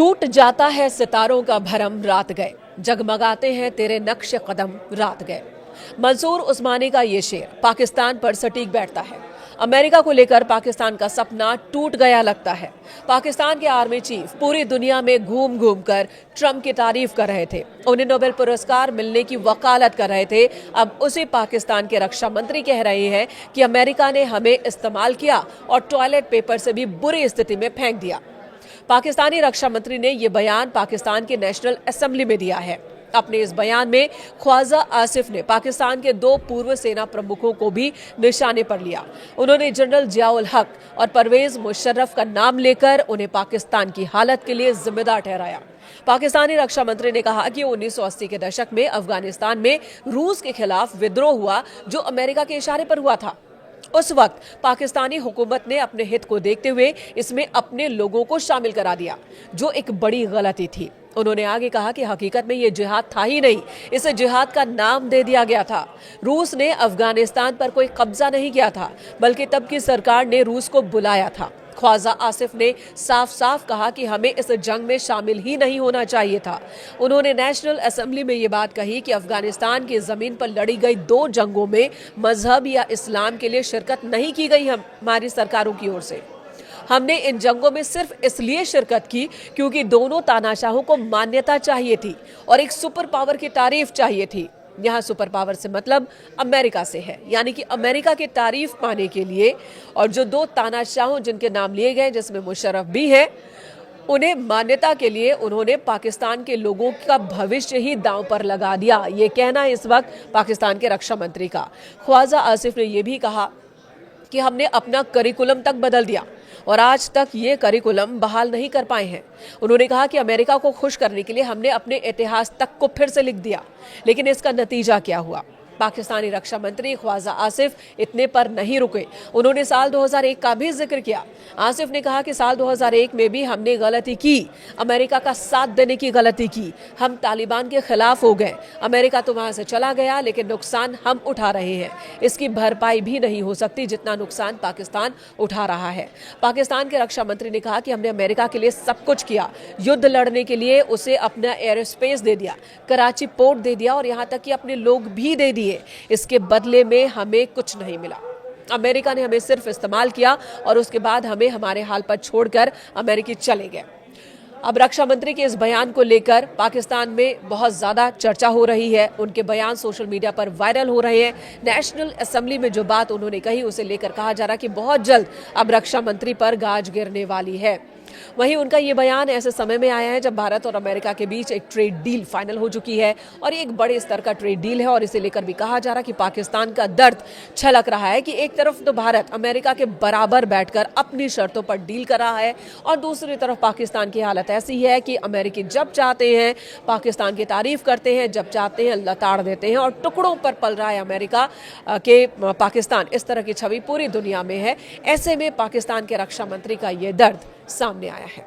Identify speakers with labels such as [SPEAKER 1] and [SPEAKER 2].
[SPEAKER 1] टूट जाता है सितारों का भरम रात गए, जगमगाते हैं तेरे नक्श कदम रात गए। मंसूर उस्मानी का ये शेर पाकिस्तान पर सटीक बैठता है। अमेरिका को लेकर पाकिस्तान का सपना टूट गया लगता है। पाकिस्तान के आर्मी चीफ पूरी दुनिया में घूम घूम कर ट्रंप की तारीफ कर रहे थे, उन्हें नोबेल पुरस्कार मिलने की वकालत कर रहे थे। अब उसी पाकिस्तान के रक्षा मंत्री कह रहे हैं कि अमेरिका ने हमें इस्तेमाल किया और टॉयलेट पेपर से भी बुरी स्थिति में फेंक दिया। पाकिस्तानी रक्षा मंत्री ने यह बयान पाकिस्तान के नेशनल असेंबली में दिया है। अपने इस बयान में ख्वाजा आसिफ ने पाकिस्तान के दो पूर्व सेना प्रमुखों को भी निशाने पर लिया। उन्होंने जनरल जियाउल हक और परवेज मुशर्रफ का नाम लेकर उन्हें पाकिस्तान की हालत के लिए जिम्मेदार ठहराया। पाकिस्तानी रक्षा मंत्री ने कहा कि 1980 के दशक में अफगानिस्तान में रूस के खिलाफ विद्रोह हुआ, जो अमेरिका के इशारे पर हुआ था। उस वक्त पाकिस्तानी हुकूमत ने अपने हित को देखते हुए इसमें अपने लोगों को शामिल करा दिया, जो एक बड़ी गलती थी। उन्होंने आगे कहा कि हकीकत में ये जिहाद था ही नहीं, इसे जिहाद का नाम दे दिया गया था। रूस ने अफगानिस्तान पर कोई कब्जा नहीं किया था, बल्कि तब की सरकार ने रूस को बुलाया था। ख्वाजा आसिफ ने साफ साफ कहा कि हमें इस जंग में शामिल ही नहीं होना चाहिए था। उन्होंने नेशनल असेंबली में ये बात कही कि अफगानिस्तान की जमीन पर लड़ी गई दो जंगों में मजहब या इस्लाम के लिए शिरकत नहीं की गई हमारी सरकारों की ओर से। हमने इन जंगों में सिर्फ इसलिए शिरकत की क्योंकि दोनों तानाशाहों को मान्यता चाहिए थी और एक सुपर पावर की तारीफ चाहिए थी। यहाँ सुपर पावर से मतलब अमेरिका से है, यानी कि अमेरिका की तारीफ पाने के लिए। और जो दो तानाशाहों जिनके नाम लिए गए, जिसमें मुशर्रफ भी है, उन्हें मान्यता के लिए उन्होंने पाकिस्तान के लोगों का भविष्य ही दांव पर लगा दिया। ये कहना है इस वक्त पाकिस्तान के रक्षा मंत्री का। ख्वाजा आसिफ ने यह भी कहा कि हमने अपना करिकुलम तक बदल दिया और आज तक ये करिकुलम बहाल नहीं कर पाए हैं। उन्होंने कहा कि अमेरिका को खुश करने के लिए हमने अपने इतिहास तक को फिर से लिख दिया, लेकिन इसका नतीजा क्या हुआ? पाकिस्तानी रक्षा मंत्री ख्वाजा आसिफ इतने पर नहीं रुके, उन्होंने साल 2001 का भी जिक्र किया। आसिफ ने कहा कि साल 2001 में भी हमने गलती की, अमेरिका का साथ देने की गलती की। हम तालिबान के खिलाफ हो गए, अमेरिका तो वहां से चला गया, लेकिन नुकसान हम उठा रहे हैं। इसकी भरपाई भी नहीं हो सकती जितना नुकसान पाकिस्तान उठा रहा है। पाकिस्तान के रक्षा मंत्री ने कहा कि हमने अमेरिका के लिए सब कुछ किया, युद्ध लड़ने के लिए उसे अपना एयर स्पेस दे दिया, कराची पोर्ट दे दिया और यहाँ तक कि अपने लोग भी दे दिए। इसके बदले में हमें कुछ नहीं मिला। अमेरिका ने हमें सिर्फ इस्तेमाल किया और उसके बाद हमें हमारे हाल पर छोड़कर अमेरिकी चले गए। अब रक्षा मंत्री के इस बयान को लेकर पाकिस्तान में बहुत ज्यादा चर्चा हो रही है। उनके बयान सोशल मीडिया पर वायरल हो रहे हैं। नेशनल असेंबली में जो बात उन्होंने कही उसे लेकर कहा जा रहा है कि बहुत जल्द अब रक्षा मंत्री पर गाज गिरने वाली है। वहीं उनका ये बयान ऐसे समय में आया है जब भारत और अमेरिका के बीच एक ट्रेड डील फाइनल हो चुकी है और ये एक बड़े स्तर का ट्रेड डील है और इसे लेकर भी कहा जा रहा है कि पाकिस्तान का दर्द छलक रहा है कि एक तरफ तो भारत अमेरिका के बराबर बैठकर अपनी शर्तों पर डील कर रहा है और दूसरी तरफ पाकिस्तान की हालत ऐसी है कि अमेरिकी जब चाहते हैं पाकिस्तान की तारीफ करते हैं, जब चाहते हैं लताड़ देते हैं और टुकड़ों पर पल रहा है अमेरिका के पाकिस्तान। इस तरह की छवि पूरी दुनिया में है। ऐसे में पाकिस्तान के रक्षा मंत्री का ये दर्द सामने आया है।